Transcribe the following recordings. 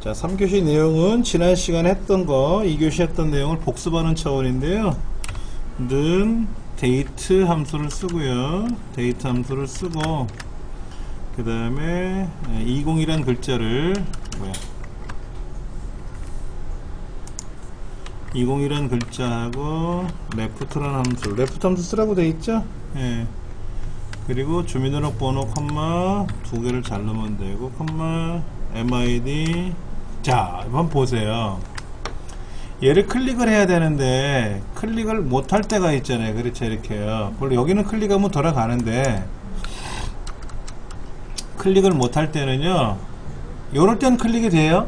자, 3교시 내용은 지난 시간에 했던 거 2교시 했던 내용을 복습하는 차원인데요. 는 데이트 함수를 쓰고요. 데이트 함수를 쓰고 그 다음에 20이란 글자를 20이란 글자하고 레프트란 함수, 레프트 함수 쓰라고 되어있죠? 예. 그리고 주민등록번호 컴마 두 개를 잘 넣으면 되고 컴마 MID. 자, 한번 보세요. 얘를 클릭을 해야 되는데 클릭을 못할 때가 있잖아요. 그렇죠? 이렇게요. 원래 여기는 클릭하면 돌아가는데 클릭을 못할 때는요, 요럴 땐 클릭이 돼요.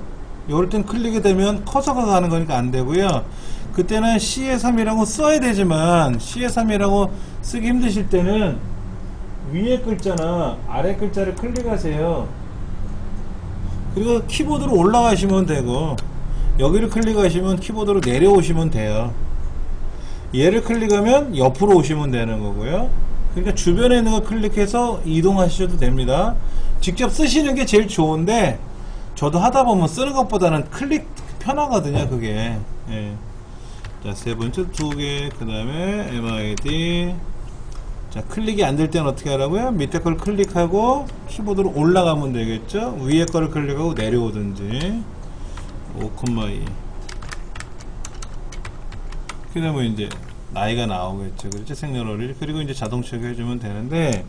요럴 땐 클릭이 되면 커서가 가는 거니까 안 되고요. 그때는 C의 3이라고 써야 되지만 C의 3이라고 쓰기 힘드실 때는 위에 글자나 아래 글자를 클릭하세요. 그리고 키보드로 올라가시면 되고 여기를 클릭하시면 키보드로 내려오시면 돼요. 얘를 클릭하면 옆으로 오시면 되는 거고요. 그러니까 주변에 있는 거 클릭해서 이동하셔도 됩니다. 직접 쓰시는 게 제일 좋은데 저도 하다 보면 쓰는 것보다는 클릭 편하거든요. 그게. 예. 자, 세 번째 두 개, 그 다음에 MID. 자, 클릭이 안 될 때는 어떻게 하라고요? 밑에 걸 클릭하고 키보드로 올라가면 되겠죠? 위에 거를 클릭하고 내려오든지. 5,2. 그 다음에 이제 나이가 나오겠죠. 그렇죠? 생년월일. 그리고 이제 자동 체크해주면 되는데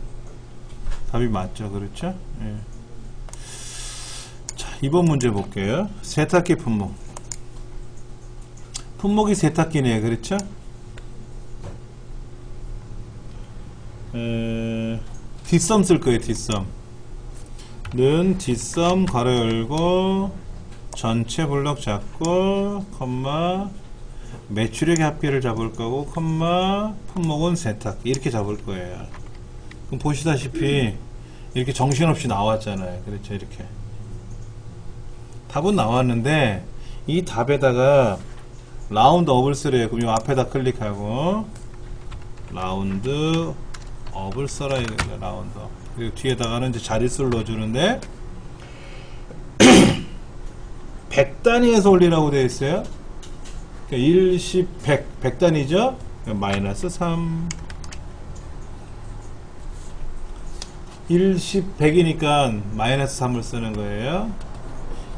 답이 맞죠. 그렇죠? 예. 자, 2번 문제 볼게요. 세탁기 품목. 품목이 세탁기네요. 그렇죠? 뒷섬 쓸 거예요. 뒷섬 는 뒷섬 가로 열고 전체 블럭 잡고 컴마 매출액의 합계를 잡을 거고 컴마 품목은 세탁기 이렇게 잡을 거예요. 그럼 보시다시피 이렇게 정신없이 나왔잖아요. 그렇죠? 이렇게 답은 나왔는데 이 답에다가 라운드 업을 쓰래요. 그럼 이 앞에다 클릭하고 라운드 업을 써라 이거예요. 라운드 업. 그리고 뒤에다가는 이제 자릿수를 넣어주는데 100단위에서 올리라고 되어 있어요. 그러니까 1, 10, 100 100단위죠. 마이너스 3 1, 10, 100이니까 마이너스 3을 쓰는 거예요.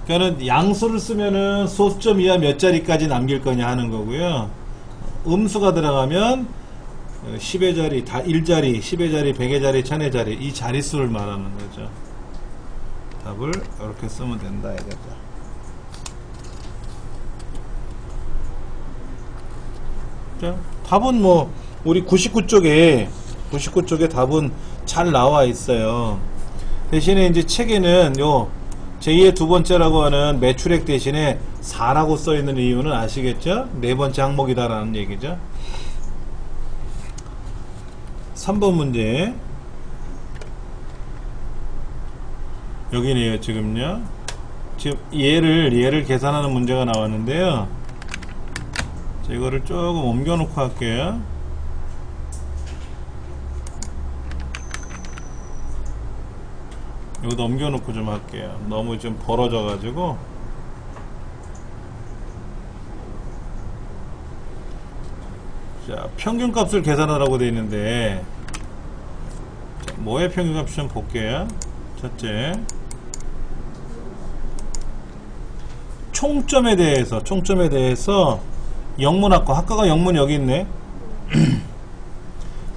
그러니까는 양수를 쓰면은 소수점 이하 몇 자리까지 남길 거냐 하는 거고요. 음수가 들어가면 10의 자리, 다 1자리, 10의 자리, 100의 자리, 1000의 자리, 이 자릿수를 말하는 거죠. 답을 이렇게 쓰면 된다 이거죠. 자, 답은 뭐 우리 99쪽에 답은 잘 나와 있어요. 대신에 이제 책에는 요 제2의 두 번째라고 하는 매출액 대신에 4라고 써 있는 이유는 아시겠죠? 네 번째 항목이다라는 얘기죠. 3번 문제 여기네요. 지금요. 지금 얘를 계산하는 문제가 나왔는데요. 자, 이거를 조금 옮겨 놓고 할게요. 이거 넘겨 놓고 좀 할게요. 너무 좀 벌어져 가지고. 자, 평균값을 계산하라고 되어 있는데 자, 뭐의 평균값 좀 볼게요. 첫째, 총점에 대해서 영문학과, 학과가 영문 여기 있네.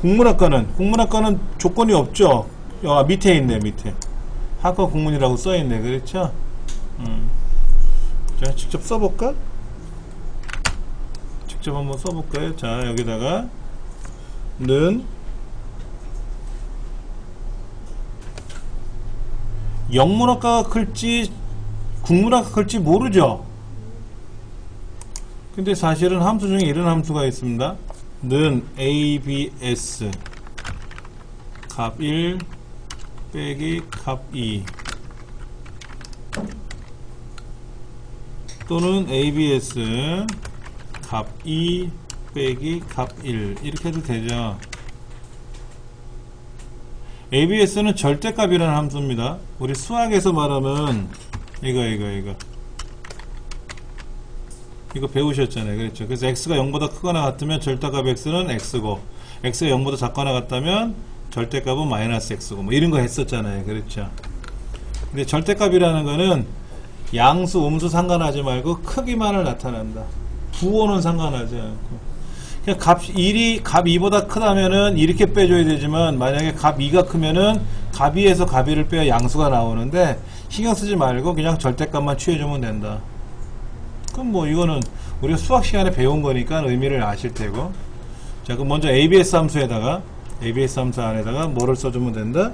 국문학과는 조건이 없죠. 밑에 있네. 밑에 학과 국문이라고 써있네. 그렇죠? 자, 직접 써볼까? 직접 한번 써볼까요? 자, 여기다가 는 영문학과가 클지 국문학과가 클지 모르죠. 근데 사실은 함수 중에 이런 함수가 있습니다. 는 ABS 값 1 빼기 값 2 또는 ABS 값 2 빼기 값 1 이렇게 해도 되죠. ABS는 절대값이라는 함수입니다. 우리 수학에서 말하면 이거 이거 배우셨잖아요. 그렇죠. 그래서 x가 0보다 크거나 같으면 절대값 x는 x고, x가 0보다 작거나 같다면 절대값은 마이너스 x고, 뭐 이런 거 했었잖아요. 그렇죠. 근데 절대값이라는 거는 양수, 음수 상관하지 말고 크기만을 나타낸다. 부호는 상관하지 않고. 그냥 값 1이 값 2보다 크다면은 이렇게 빼줘야 되지만, 만약에 값 2가 크면은 값 2에서 값 2를 빼야 양수가 나오는데, 신경 쓰지 말고 그냥 절대값만 취해주면 된다. 그럼 뭐 이거는 우리가 수학 시간에 배운 거니까 의미를 아실 테고. 자, 그럼 먼저 ABS 함수에다가, ABS 함수 안에다가 뭐를 써주면 된다?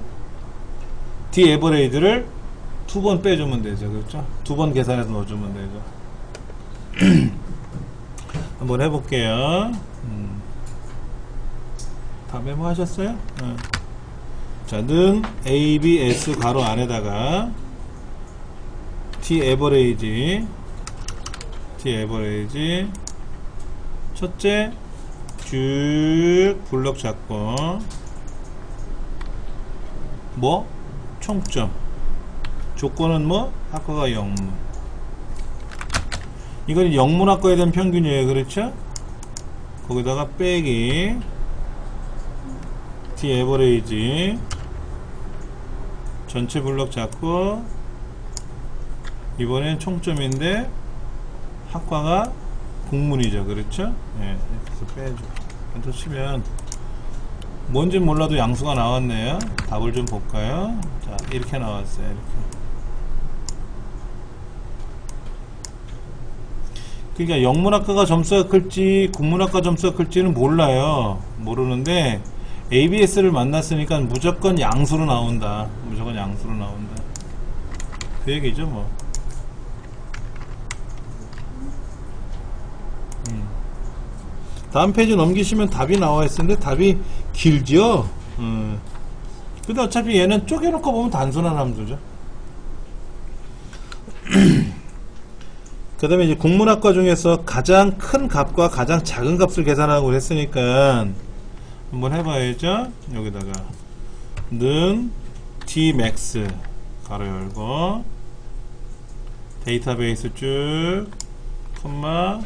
D 에버레이지를 2번 빼주면 되죠. 그렇죠? 2번 계산해서 넣어주면 되죠. 한번 해볼게요. 다 메모하셨어요? 자, 는 ABS 가로 안에다가 D 에버레이지 첫째 쭉 블럭 잡고 뭐? 총점. 조건은 뭐? 학과가 영문. 이건 영문학과에 대한 평균이에요. 그렇죠? 거기다가 빼기 D 에버레이지 전체 블럭 잡고, 이번엔 총점인데 학과가 국문이죠. 그렇죠? 예, 그래서 빼줘. 엔터 치면 뭔지 몰라도 양수가 나왔네요. 답을 좀 볼까요? 자, 이렇게 나왔어요. 이렇게. 그러니까 영문학과가 점수가 클지 국문학과 점수가 클지는 몰라요. 모르는데 ABS를 만났으니까 무조건 양수로 나온다. 무조건 양수로 나온다. 그 얘기죠 뭐. 다음 페이지 넘기시면 답이 나와 있었는데 답이 길죠. 근데 어차피 얘는 쪼개놓고 보면 단순한 함수죠. 그 다음에 이제 국문학과 중에서 가장 큰 값과 가장 작은 값을 계산하고 했으니까 한번 해봐야죠. 여기다가 는 dmax 가로 열고 데이터베이스 쭉 콤마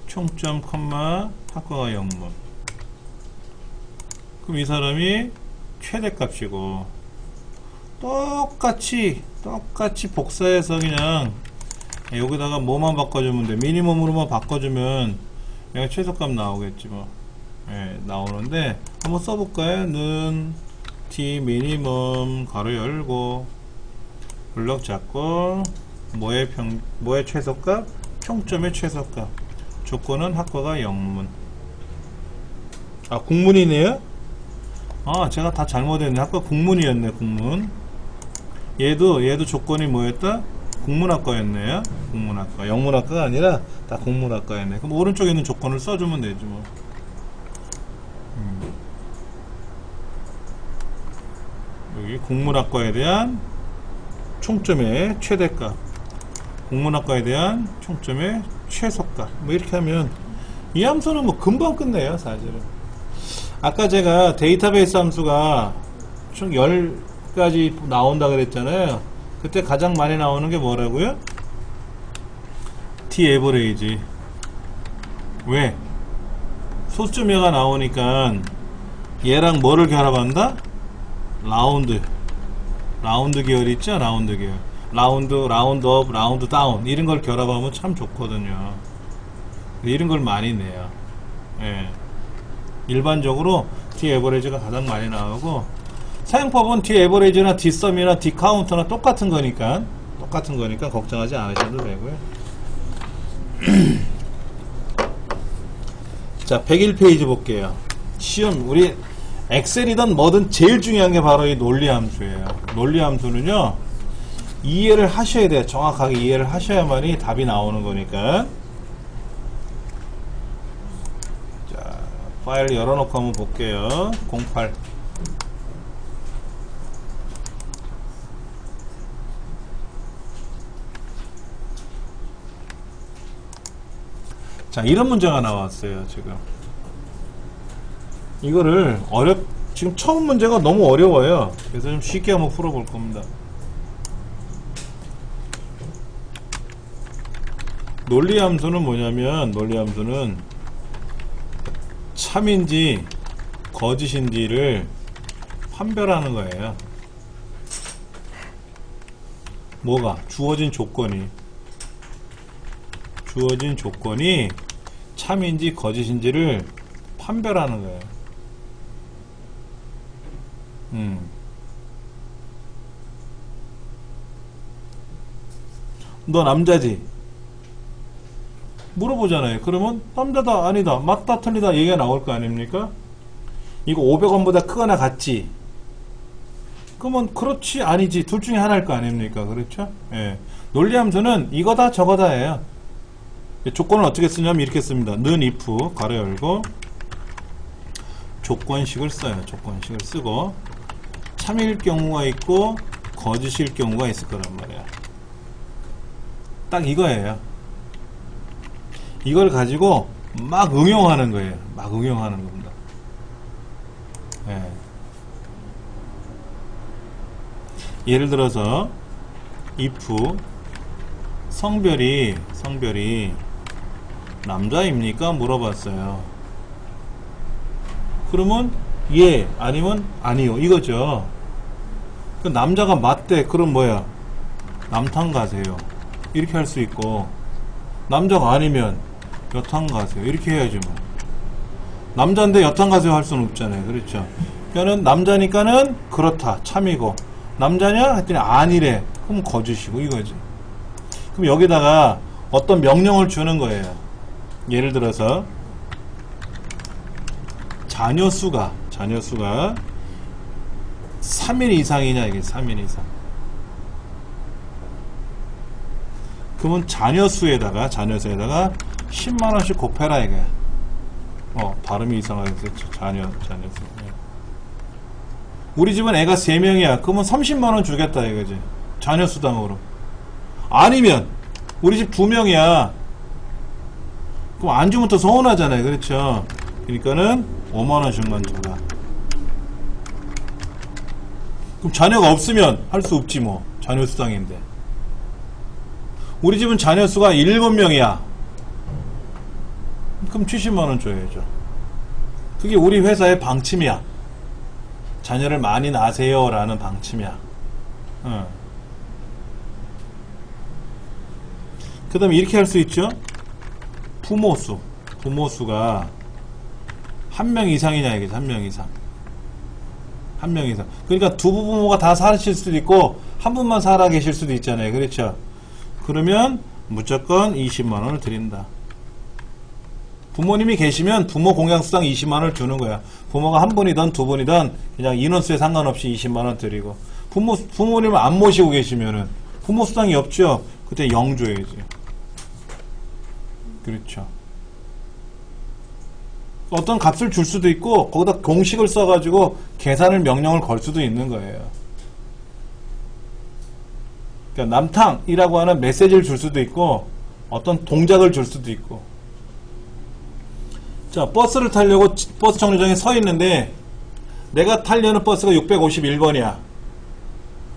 총점 콤마 학과가 영문. 그럼 이 사람이 최대값이고, 똑같이 복사해서 그냥 여기다가 뭐만 바꿔주면 돼. 미니멈으로만 바꿔주면 그냥 최소값 나오겠지 뭐. 예, 나오는데 한번 써볼까요? 는 t 미니멈 가로 열고 블럭 잡고 뭐의 최소값? 총점의 최소값. 조건은 학과가 영문. 아, 국문이네요? 아, 제가 다 잘못했네. 학과 국문이었네. 국문. 얘도 조건이 뭐였다? 국문학과였네요. 국문학과. 영문학과가 아니라 다 국문학과였네. 그럼 오른쪽에 있는 조건을 써주면 되지 뭐. 여기 국문학과에 대한 총점의 최대값, 국문학과에 대한 총점의 최소값, 뭐 이렇게 하면 이 함수는 뭐 금방 끝내요. 사실은 아까 제가 데이터베이스 함수가 총 10가지 나온다 그랬잖아요. 그때 가장 많이 나오는 게 뭐라고요? T 에버레이지. 왜? 소수점여가 나오니까 얘랑 뭐를 결합한다? 라운드 계열 있죠? 라운드 계열. 라운드 업, 라운드 다운 이런 걸 결합하면 참 좋거든요. 이런 걸 많이 내요. 예. 일반적으로 D 에버레이지가 가장 많이 나오고, 사용법은 D 에버레이지나 D 썸이나 D 카운터나 똑같은 거니까 걱정하지 않으셔도 되고요. 자, 101페이지 볼게요. 시험 우리 엑셀이든 뭐든 제일 중요한 게 바로 이 논리함수예요. 논리함수는요, 이해를 하셔야 돼요. 정확하게 이해를 하셔야만이 답이 나오는 거니까. 자, 파일 열어놓고 한번 볼게요. 08. 자, 이런 문제가 나왔어요. 지금 이거를 지금 처음 문제가 너무 어려워요. 그래서 좀 쉽게 한번 풀어볼 겁니다. 논리함수는 뭐냐면, 논리함수는 참인지 거짓인지를 판별하는 거예요. 뭐가? 주어진 조건이 참인지 거짓인지를 판별하는 거예요. 너 남자지? 물어보잖아요. 그러면 남자다 아니다 맞다 틀리다 얘기가 나올 거 아닙니까? 이거 500원보다 크거나 같지? 그러면 그렇지 아니지 둘 중에 하나일 거 아닙니까? 그렇죠? 예. 논리함수는 이거다 저거다예요. 조건을 어떻게 쓰냐면 이렇게 씁니다. 는 if 가로 열고 조건식을 써요. 조건식을 쓰고 참일 경우가 있고 거짓일 경우가 있을 거란 말이야. 딱 이거예요. 이걸 가지고 막 응용하는 거예요. 막 응용하는 겁니다. 예. 예를 들어서 if 성별이 남자입니까? 물어봤어요. 그러면 예 아니면 아니요 이거죠. 그 남자가 맞대. 그럼 뭐야? 남탕 가세요. 이렇게 할 수 있고 남자가 아니면 여탕 가세요. 이렇게 해야지 뭐. 남자인데 여탕 가세요 할 수는 없잖아요. 그렇죠? 그러니까는 남자니까는 그렇다 참이고 남자냐? 했더니 아니래. 그럼 거짓이고 이거지. 그럼 여기다가 어떤 명령을 주는 거예요. 예를 들어서 자녀수가 3인 이상이냐 이게 3인 이상. 그러면 자녀수에다가 10만원씩 곱해라 이거야. 발음이 이상하게 됐죠. 자녀수. 우리 집은 애가 3명이야. 그러면 30만원 주겠다 이거지. 자녀수당으로. 아니면 우리 집 2명이야. 그럼 안 주면 또 서운하잖아요. 그렇죠? 그러니까는 5만원씩만 줘라. 그럼 자녀가 없으면 할 수 없지 뭐. 자녀수당인데. 우리 집은 자녀수가 7명이야. 그럼 70만원 줘야죠. 그게 우리 회사의 방침이야. 자녀를 많이 낳으세요 라는 방침이야. 그 다음에 이렇게 할 수 있죠. 부모수가 1명 이상이냐 이게 1명 이상. 그러니까 두 부모가 다 사실 수도 있고 한 분만 살아 계실 수도 있잖아요. 그렇죠? 그러면 무조건 20만원을 드린다. 부모님이 계시면 부모 공양수당 20만원을 주는 거야. 부모가 한 분이든 두 분이든 그냥 인원수에 상관없이 20만원 드리고, 부모님을 안 모시고 계시면은 부모 수당이 없죠. 그때 0 줘야지. 그렇죠. 어떤 값을 줄 수도 있고 거기다 공식을 써가지고 계산을 명령을 걸 수도 있는 거예요. 그러니까 남탕이라고 하는 메시지를 줄 수도 있고 어떤 동작을 줄 수도 있고. 자, 버스를 타려고 버스 정류장에 서 있는데 내가 타려는 버스가 651번이야.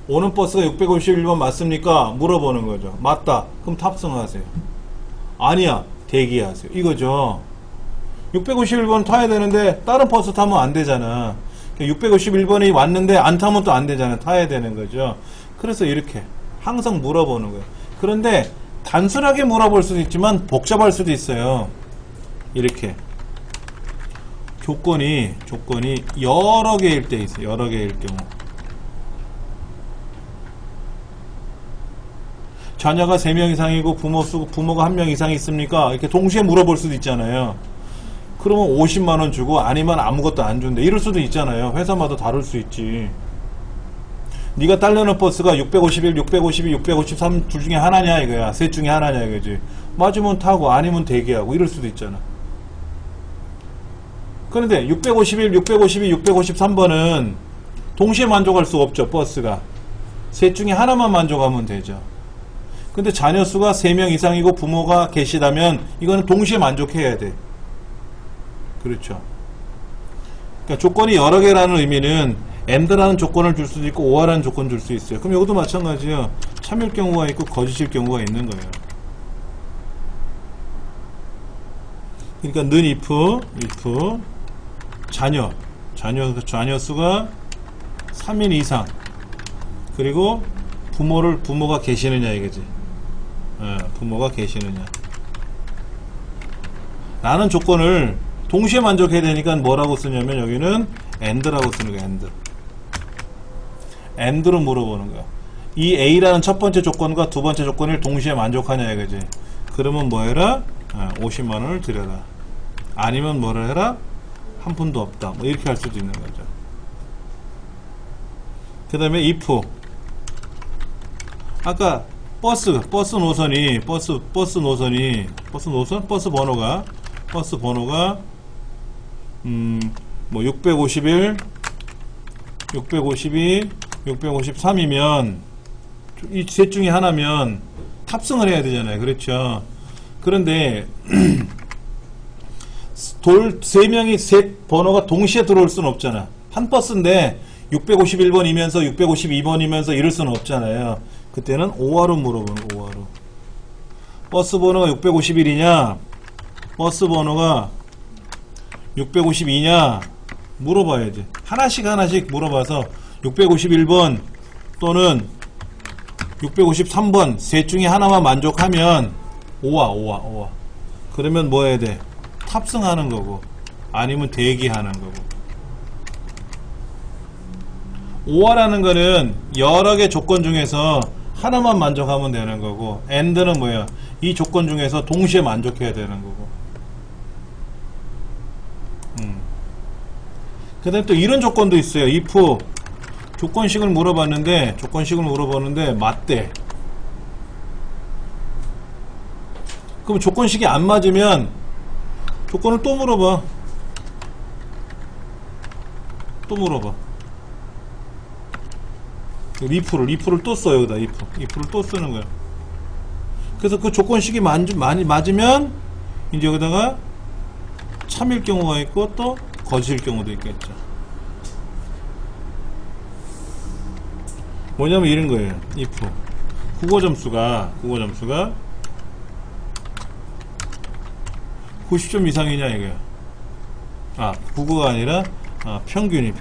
오는 버스가 651번 맞습니까? 물어보는 거죠. 맞다. 그럼 탑승하세요. 아니야. 대기하세요. 이거죠. 651번 타야 되는데 다른 버스 타면 안 되잖아. 651번이 왔는데 안 타면 또 안 되잖아. 타야 되는 거죠. 그래서 이렇게 항상 물어보는 거예요. 그런데 단순하게 물어볼 수도 있지만 복잡할 수도 있어요. 이렇게 조건이 여러 개일 때 있어요. 여러 개일 경우. 자녀가 3명 이상이고 부모가 1명 이상 있습니까? 이렇게 동시에 물어볼 수도 있잖아요. 그러면 50만원 주고 아니면 아무것도 안 준대. 이럴 수도 있잖아요. 회사마다 다를 수 있지. 네가 딸려는 버스가 651, 652, 653 둘 중에 하나냐 이거야. 셋 중에 하나냐 이거지. 맞으면 타고 아니면 대기하고 이럴 수도 있잖아. 그런데 651, 652, 653번은 동시에 만족할 수 없죠. 버스가. 셋 중에 하나만 만족하면 되죠. 근데 자녀 수가 3명 이상이고 부모가 계시다면 이거는 동시에 만족해야 돼. 그렇죠. 그러니까 조건이 여러 개라는 의미는 AND라는 조건을 줄 수도 있고 OR라는 조건을 줄 수 있어요. 그럼 이것도 마찬가지예요. 참일 경우가 있고 거짓일 경우가 있는 거예요. 그러니까 는 if 자녀 수가 3인 이상, 그리고 부모가 계시느냐 이거지. 부모가 계시느냐 라는 조건을 동시에 만족해야 되니까 뭐라고 쓰냐면 여기는 and라고 쓰는 거야. and로 물어보는 거야. 이 A라는 첫 번째 조건과 두 번째 조건을 동시에 만족하냐 이거지. 그러면 뭐 해라? 50만원을 드려라. 아니면 뭐를 해라? 한 푼도 없다. 뭐 이렇게 할 수도 있는 거죠. 그 다음에 if 아까 버스 노선이 버스 번호가 뭐 651, 652, 653이면 이 셋 중에 하나면 탑승을 해야 되잖아요. 그렇죠? 그런데 세 번호가 동시에 들어올 수는 없잖아. 한 버스인데 651번이면서 652번이면서 이럴 수는 없잖아요. 그때는 OR로 물어보는 거. OR로. 버스 번호가 651이냐 버스 번호가 652냐 물어봐야지. 하나씩 물어봐서 651번 또는 653번 셋 중에 하나만 만족하면 오와. 그러면 뭐 해야 돼? 탑승하는 거고, 아니면 대기하는 거고. 오와라는 거는 여러 개 조건 중에서 하나만 만족하면 되는 거고, and는 뭐야? 이 조건 중에서 동시에 만족해야 되는 거고. 그 다음에 또 이런 조건도 있어요. if 조건식을 물어봤는데 맞대. 그럼 조건식이 안 맞으면 조건을 또 물어봐. if를 또 써. 여기다 if를 또 쓰는 거야. 그래서 그 조건식이 맞으면 이제 여기다가 참일 경우가 있고 또 거짓일 경우도 있겠죠. 뭐냐면 이런 거예요. if 국어 점수가 90점 이상이냐 이거야. 국어가 아니라 평균이